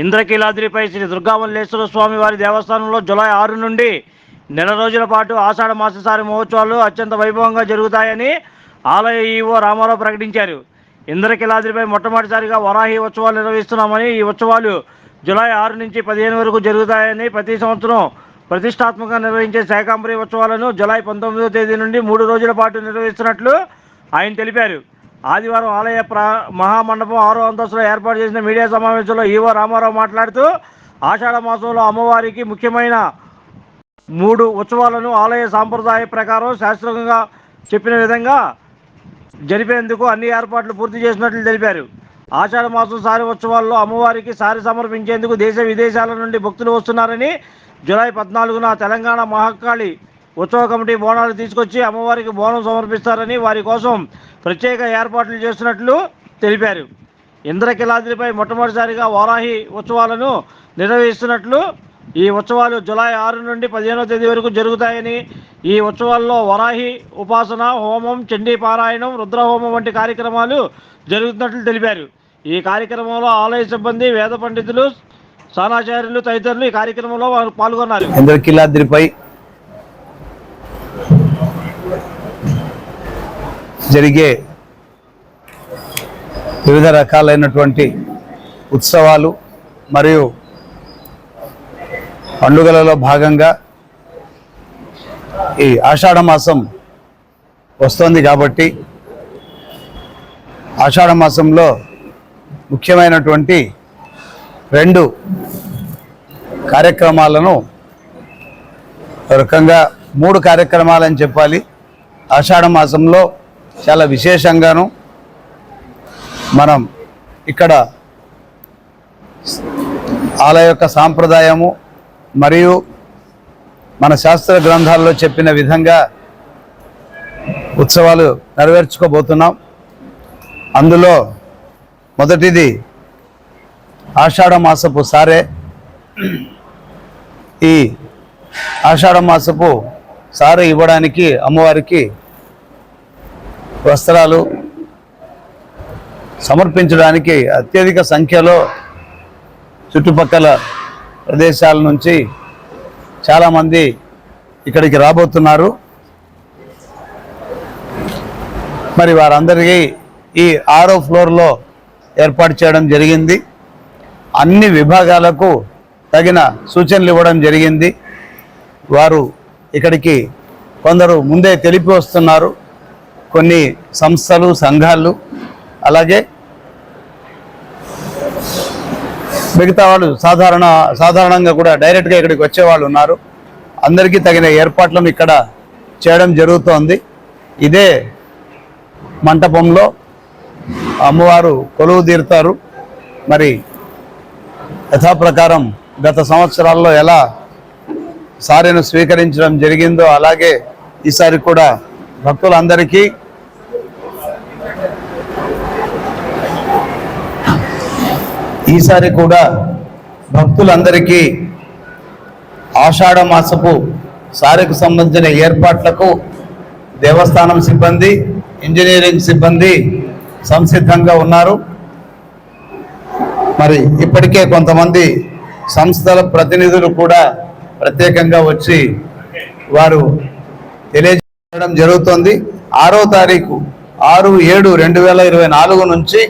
ఇంద్రకీలాద్రిపై శ్రీ దుర్గామల్లేశ్వర స్వామి వారి దేవస్థానంలో జూలై 6 నుండి నెల రోజుల పాటు ఆషాఢ మాససారి మహోత్సవాలు అత్యంత వైభవంగా జరుగుతాయని ఆలయ ఈవో రామారావు ప్రకటించారు. ఇంద్రకీలాద్రిపై మొట్టమొదటిసారిగా వరాహి ఉత్సవాలు నిర్వహిస్తున్నామని, ఈ ఉత్సవాలు జూలై 6 నుంచి 15 వరకు జరుగుతాయని, ప్రతి సంవత్సరం ప్రతిష్టాత్మకంగా నిర్వహించే శాకంబరి ఉత్సవాలను జూలై 19వ తేదీ నుండి 3 రోజుల పాటు నిర్వహిస్తున్నట్లు ఆయన తెలిపారు. ఆదివారం ఆలయ మహామండపం 6వ అంతస్తులో ఏర్పాటు చేసిన మీడియా సమావేశంలో ఈవో రామారావు మాట్లాడుతూ, ఆషాఢ మాసంలో అమ్మవారికి ముఖ్యమైన 3 ఉత్సవాలను ఆలయ సాంప్రదాయ ప్రకారం శాస్త్రంగా చెప్పిన విధంగా జరిపేందుకు అన్ని ఏర్పాట్లు పూర్తి చేసినట్లు తెలిపారు. ఆషాఢ మాసం సారి ఉత్సవాల్లో అమ్మవారికి సారి సమర్పించేందుకు దేశ విదేశాల నుండి భక్తులు వస్తున్నారని, జూలై 14న తెలంగాణ మహాకాళి ఉత్సవ కమిటీ బోనాలు తీసుకొచ్చి అమ్మవారికి బోనం సమర్పిస్తారని, వారి కోసం ప్రత్యేక ఏర్పాట్లు చేస్తున్నట్లు తెలిపారు. ఇంద్రకీలాద్రిపై మొట్టమొదటిసారిగా వారాహి ఉత్సవాలను నిర్వహిస్తున్నట్లు, ఈ ఉత్సవాలు జూలై 6 నుండి 15వ తేదీ వరకు జరుగుతాయని, ఈ ఉత్సవాల్లో వరాహి ఉపాసన, హోమం, చండీ పారాయణం, రుద్రహోమం వంటి కార్యక్రమాలు జరుగుతున్నట్లు తెలిపారు. ఈ కార్యక్రమంలో ఆలయ సిబ్బంది, వేద పండితులు, సానాచార్యులు తదితరులు ఈ కార్యక్రమంలో పాల్గొన్నారు. ఇంద్రకీలాద్రిపై జరిగే వివిధ రకాలైనటువంటి ఉత్సవాలు మరియు పండుగలలో భాగంగా ఈ ఆషాఢ మాసం వస్తోంది కాబట్టి ఆషాఢ మాసంలో ముఖ్యమైనటువంటి 2 కార్యక్రమాలను, రకంగా 3 కార్యక్రమాలని చెప్పాలి. ఆషాఢ మాసంలో చాలా విశేషంగాను మనం ఇక్కడ ఆలయ యొక్క సాంప్రదాయము మరియు మన శాస్త్ర గ్రంథాల్లో చెప్పిన విధంగా ఉత్సవాలు నెరవేర్చుకోబోతున్నాం. అందులో మొదటిది ఆషాఢ మాసపు సారే. ఈ ఆషాఢ మాసపు సారే ఇవ్వడానికి అమ్మవారికి వస్త్రాలు సమర్పించడానికి అత్యధిక సంఖ్యలో చుట్టుపక్కల ప్రదేశాల నుంచి చాలామంది ఇక్కడికి రాబోతున్నారు. మరి వారందరికీ ఈ 6వ ఫ్లోర్లో ఏర్పాటు చేయడం జరిగింది. అన్ని విభాగాలకు తగిన సూచనలు ఇవ్వడం జరిగింది. వారు ఇక్కడికి కొందరు ముందే తెలిపి వస్తున్నారు, కొన్ని సంస్థలు, సంఘాలు, అలాగే మిగతా వాళ్ళు సాధారణంగా కూడా డైరెక్ట్గా ఇక్కడికి వచ్చేవాళ్ళు ఉన్నారు. అందరికీ తగిన ఏర్పాట్లను ఇక్కడ చేయడం జరుగుతోంది. ఇదే మంటపంలో అమ్మవారు కొలువు తీరుతారు. మరి యథాప్రకారం గత సంవత్సరాల్లో ఎలా సారెను స్వీకరించడం జరిగిందో అలాగే ఈసారి కూడా భక్తులందరికీ ఆషాఢ మాసపు సారెకు సంబంధించిన ఏర్పాట్లకు దేవస్థానం సిబ్బంది, ఇంజనీరింగ్ సిబ్బంది సంసిద్ధంగా ఉన్నారు. మరి ఇప్పటికే కొంతమంది సంస్థల ప్రతినిధులు కూడా ప్రత్యేకంగా వచ్చి వారు తెలియజేయడం జరుగుతుంది. 6వ తారీఖు 6/7/2024 నుంచి,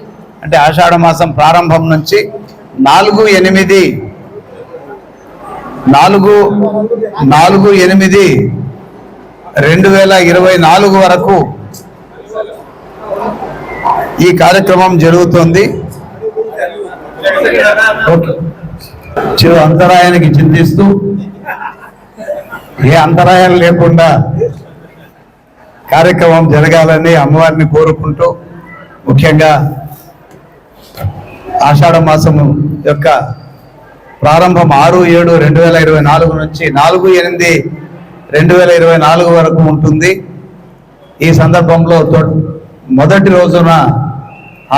అంటే ఆషాఢ మాసం ప్రారంభం నుంచి 4/8/2024 వరకు ఈ కార్యక్రమం జరుగుతుంది. చిరు అంతరాయానికి చింతిస్తూ ఏ అంతరాయం లేకుండా కార్యక్రమం జరగాలని అమ్మవారిని కోరుకుంటూ, ముఖ్యంగా ఆషాఢ మాసము యొక్క ప్రారంభం 6/7/2024 నుంచి 4/8/2024 వరకు ఉంటుంది. ఈ సందర్భంలో మొదటి రోజున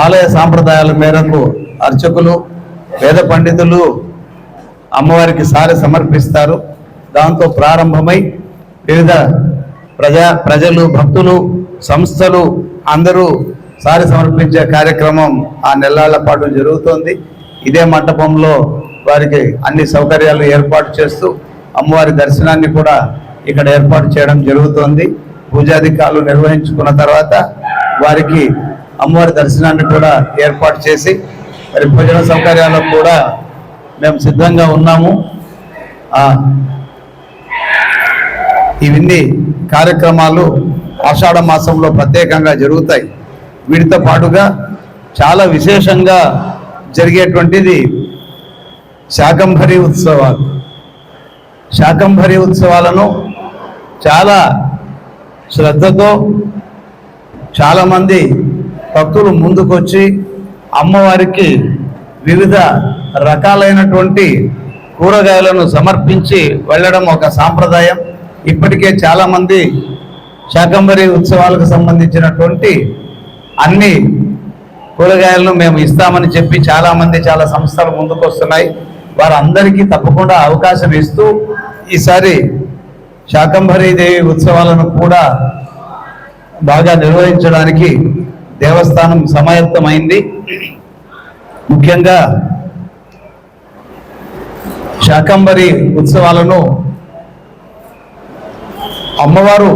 ఆలయ సాంప్రదాయాల మేరకు అర్చకులు, వేద పండితులు అమ్మవారికి సారె సమర్పిస్తారు. దాంతో ప్రారంభమై వివిధ ప్రజలు, భక్తులు, సంస్థలు అందరూ సారె సమర్పించే కార్యక్రమం ఆ నెలల పాటు జరుగుతోంది. ఇదే మంటపంలో వారికి అన్ని సౌకర్యాలు ఏర్పాటు చేస్తూ అమ్మవారి దర్శనాన్ని కూడా ఇక్కడ ఏర్పాటు చేయడం జరుగుతోంది. పూజాధికారులు నిర్వహించుకున్న తర్వాత వారికి అమ్మవారి దర్శనాన్ని కూడా ఏర్పాటు చేసి మరి భోజన సౌకర్యాలకు కూడా మేము సిద్ధంగా ఉన్నాము. ఇవన్నీ కార్యక్రమాలు ఆషాఢ మాసంలో ప్రత్యేకంగా జరుగుతాయి. వీటితో పాటుగా చాలా విశేషంగా జరిగేటువంటిది శాకంభరి ఉత్సవాలు. శాకంభరి ఉత్సవాలను చాలా శ్రద్ధతో చాలామంది భక్తులు ముందుకొచ్చి అమ్మవారికి వివిధ రకాలైనటువంటి కూరగాయలను సమర్పించి వెళ్ళడం ఒక సాంప్రదాయం. ఇప్పటికే చాలామంది శాకంభరి ఉత్సవాలకు సంబంధించినటువంటి అన్ని కూరగాయలను మేము ఇస్తామని చెప్పి చాలామంది చాలా సంస్థలు ముందుకు వస్తున్నాయి. వారందరికీ తప్పకుండా అవకాశం ఇస్తూ ఈసారి శాకంభరి దేవి ఉత్సవాలను కూడా బాగా నిర్వహించడానికి దేవస్థానం సమాయత్తమైంది. ముఖ్యంగా శాకంభరి ఉత్సవాలను అమ్మవారు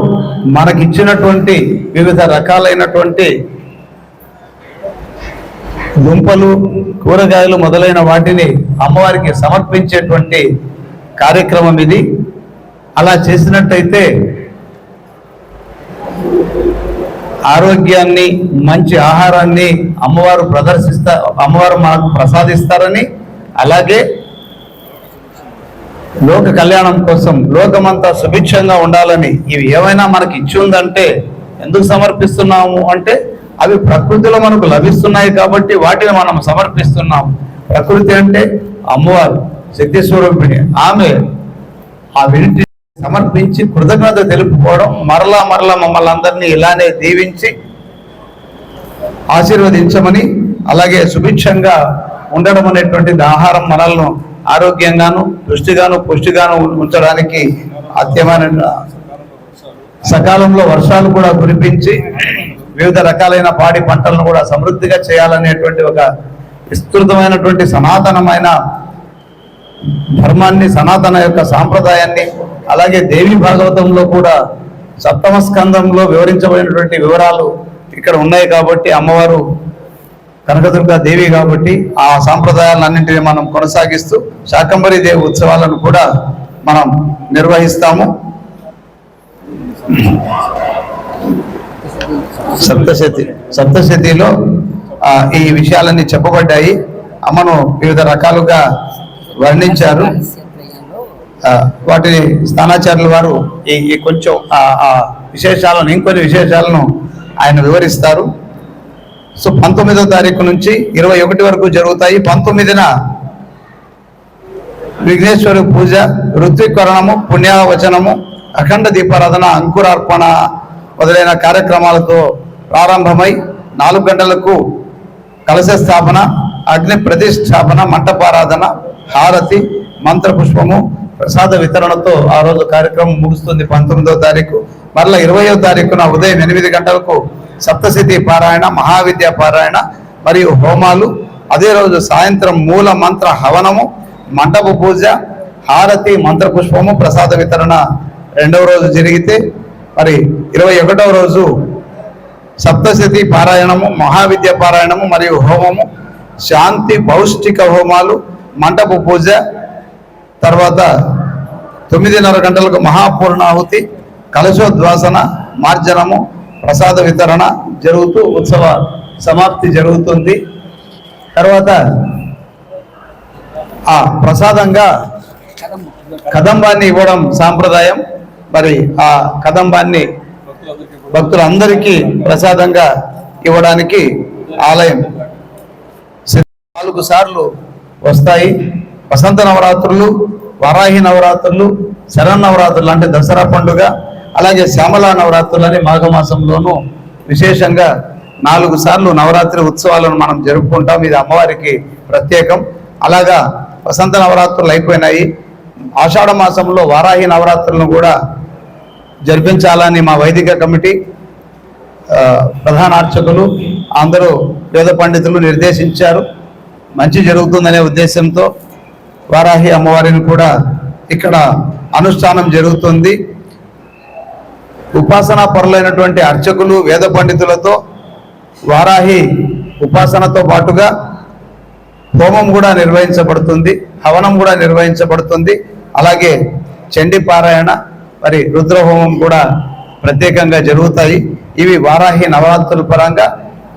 మనకిచ్చినటువంటి వివిధ రకాలైనటువంటి దుంపలు, కూరగాయలు మొదలైన వాటిని అమ్మవారికి సమర్పించేటువంటి కార్యక్రమం ఇది. అలా చేసినట్టయితే ఆరోగ్యాన్ని, మంచి ఆహారాన్ని అమ్మవారు మనకు ప్రసాదిస్తారని, అలాగే లోక కళ్యాణం కోసం లోకమంతా సుభిక్షంగా ఉండాలని ఇవి ఏమైనా మనకి ఇచ్చి ఉందంటే ఎందుకు సమర్పిస్తున్నాము అంటే అవి ప్రకృతిలో మనకు లభిస్తున్నాయి కాబట్టి వాటిని మనం సమర్పిస్తున్నాము. ప్రకృతి అంటే అమ్మవారు శక్తి స్వరూపిణి. ఆమె ఆ వీటిని సమర్పించి కృతజ్ఞత తెలుపుకోవడం, మరలా మమ్మల్ని అందరినీ ఇలానే దీవించి ఆశీర్వదించమని, అలాగే సుభిక్షంగా ఉండడం అనేటువంటిది ఆహారం మనల్ని ఆరోగ్యంగాను, దృష్టిగాను, పుష్టిగాను ఉంచడానికి అత్యమైన సకాలంలో వర్షాలు కూడా కురిపించి వివిధ రకాలైన పాడి పంటలను కూడా సమృద్ధిగా చేయాలనేటువంటి ఒక విస్తృతమైనటువంటి సనాతనమైన ధర్మాన్ని, సనాతన యొక్క సాంప్రదాయాన్ని, అలాగే దేవి భాగవతంలో కూడా సప్తమ స్కందంలో వివరించబడినటువంటి వివరాలు ఇక్కడ ఉన్నాయి. కాబట్టి అమ్మవారు కనకదుర్గా దేవి కాబట్టి ఆ సాంప్రదాయాలన్నింటినీ మనం కొనసాగిస్తూ శాకంభరి దేవి ఉత్సవాలను కూడా మనం నిర్వహిస్తాము. సప్తశతిలో ఈ విషయాలన్నీ చెప్పబడ్డాయి. అమ్మను వివిధ రకాలుగా వర్ణించారు. వాటిని స్థానాచార్యుల వారు ఈ కొంచెం విశేషాలను, ఇంకొన్ని విశేషాలను ఆయన వివరిస్తారు. సో 19వ తారీఖు నుంచి 21 వరకు జరుగుతాయి. 19న విఘ్నేశ్వరి పూజ, ఋత్వికరణము, పుణ్యావచనము, అఖండ దీపారాధన, అంకురార్పణ మొదలైన కార్యక్రమాలతో ప్రారంభమై 4 గంటలకు కలశ స్థాపన, అగ్ని ప్రతిష్టాపన, మంటపారాధన, హారతి, మంత్రపుష్పము, ప్రసాద వితరణతో ఆ రోజు కార్యక్రమం ముగుస్తుంది 19వ తారీఖు. మరలా 20వ తారీఖున ఉదయం 8 గంటలకు సప్తశతి పారాయణ, మహావిద్య పారాయణ మరియు హోమాలు. అదే రోజు సాయంత్రం మూల మంత్ర హవనము, మంటప పూజ, హారతి, మంత్రపుష్పము, ప్రసాద వితరణ 2వ రోజు జరిగితే, మరి 21వ రోజు సప్తశతి పారాయణము, మహావిద్య పారాయణము మరియు హోమము, శాంతి పౌష్టిక హోమాలు, మంటప పూజ, తర్వాత 9:30 గంటలకు మహాపూర్ణాహుతి, కలశోద్వాసన, మార్జనము, ప్రసాద వితరణ జరుగుతూ ఉత్సవ సమాప్తి జరుగుతుంది. తర్వాత ఆ ప్రసాదంగా కదంబాన్ని ఇవ్వడం సాంప్రదాయం. మరి ఆ కదంబాన్ని భక్తులందరికీ ప్రసాదంగా ఇవ్వడానికి ఆలయం 4 సార్లు వస్తాయి. వసంత నవరాత్రులు, వారాహి నవరాత్రులు, శరన్నవరాత్రులు అంటే దసరా పండుగ, అలాగే శ్యామలా నవరాత్రులని మాఘమాసంలోనూ విశేషంగా 4 సార్లు నవరాత్రి ఉత్సవాలను మనం జరుపుకుంటాం. ఇది అమ్మవారికి ప్రత్యేకం. అలాగా వసంత నవరాత్రులు అయిపోయినాయి. ఆషాఢ మాసంలో వారాహి నవరాత్రులను కూడా జరిపించాలని మా వైదిక కమిటీ ప్రధాన అర్చకులు అందరూ వేద పండితులు నిర్దేశించారు. మంచి జరుగుతుందనే ఉద్దేశంతో వారాహి అమ్మవారిని కూడా ఇక్కడ అనుష్ఠానం జరుగుతుంది. ఉపాసనా పరులైనటువంటి అర్చకులు వేద పండితులతో వారాహి ఉపాసనతో పాటుగా హోమం కూడా నిర్వహించబడుతుంది, హవనం కూడా నిర్వహించబడుతుంది. అలాగే చండీ పారాయణ మరి రుద్రహోమం కూడా ప్రత్యేకంగా జరుగుతాయి. ఇవి వారాహి నవరాత్రుల పరంగా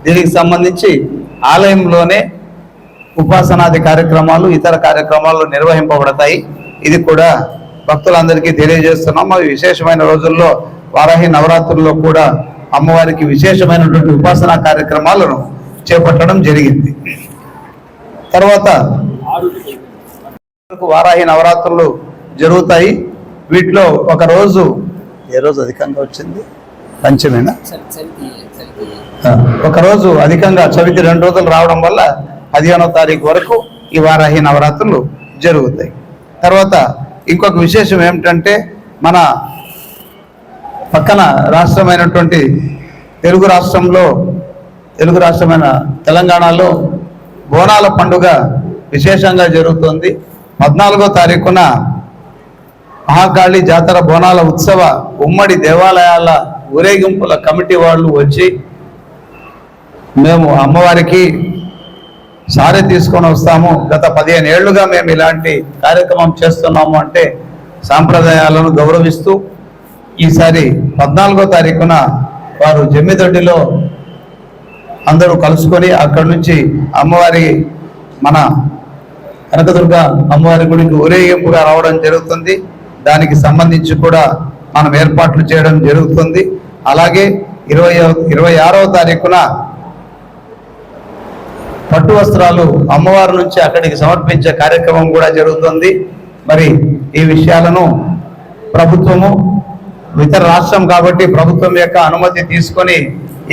దీనికి సంబంధించి ఆలయంలోనే ఉపాసనాది కార్యక్రమాలు ఇతర కార్యక్రమాలు నిర్వహింపబడతాయి. ఇది కూడా భక్తులందరికీ తెలియజేస్తున్నాం. అవి విశేషమైన రోజుల్లో వారాహి నవరాత్రుల్లో కూడా అమ్మవారికి విశేషమైనటువంటి ఉపాసనా కార్యక్రమాలను చేపట్టడం జరిగింది. తర్వాత వారాహి నవరాత్రులు జరుగుతాయి. వీటిలో ఒక రోజు ఏ రోజు అధికంగా వచ్చింది? పంచమేనా? ఒకరోజు అధికంగా చవితి 2 రోజులు రావడం వల్ల 15వ తారీఖు వరకు ఈ వారాహి నవరాత్రులు జరుగుతాయి. తర్వాత ఇంకొక విశేషం ఏమిటంటే మన పక్కన రాష్ట్రమైనటువంటి తెలుగు రాష్ట్రమైన తెలంగాణలో బోనాల పండుగ విశేషంగా జరుగుతుంది. 14వ తారీఖున మహాకాళి జాతర బోనాల ఉత్సవ ఉమ్మడి దేవాలయాల ఊరేగింపుల కమిటీ వాళ్ళు వచ్చి మేము అమ్మవారికి సారె తీసుకొని వస్తాము, గత 15 ఏళ్లుగా మేము ఇలాంటి కార్యక్రమం చేస్తున్నాము అంటే సాంప్రదాయాలను గౌరవిస్తూ ఈసారి 14వ తారీఖున వారు జమ్మిదొడ్డిలో అందరూ కలుసుకొని అక్కడి నుంచి అమ్మవారి మన కనకదుర్గ అమ్మవారి గుడికి ఊరేగింపుగా రావడం జరుగుతుంది. దానికి సంబంధించి కూడా మనం ఏర్పాట్లు చేయడం జరుగుతుంది. అలాగే 26వ తారీఖున పట్టు వస్త్రాలు అమ్మవారి నుంచి అక్కడికి సమర్పించే కార్యక్రమం కూడా జరుగుతుంది. మరి ఈ విషయాలను ప్రభుత్వము ఇతర రాష్ట్రం కాబట్టి ప్రభుత్వం యొక్క అనుమతి తీసుకొని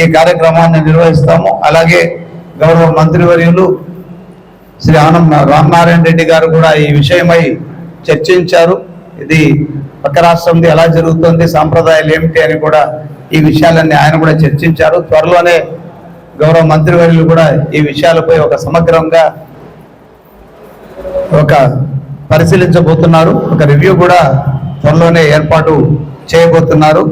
ఈ కార్యక్రమాన్ని నిర్వహిస్తాము. అలాగే గౌరవ మంత్రివర్యులు శ్రీ రామనారాయణ రెడ్డి గారు కూడా ఈ విషయమై చర్చించారు. ఇది పక్క రాష్ట్రంది ఎలా జరుగుతుంది, సాంప్రదాయాలు ఏమిటి అని కూడా ఈ విషయాలన్నీ ఆయన కూడా చర్చించారు. త్వరలోనే గౌరవ మంత్రివర్యులు కూడా ఈ విషయాలపై ఒక సమగ్రంగా పరిశీలించబోతున్నారు. ఒక రివ్యూ కూడా త్వరలోనే ఏర్పాటు చేయబోతున్నారు.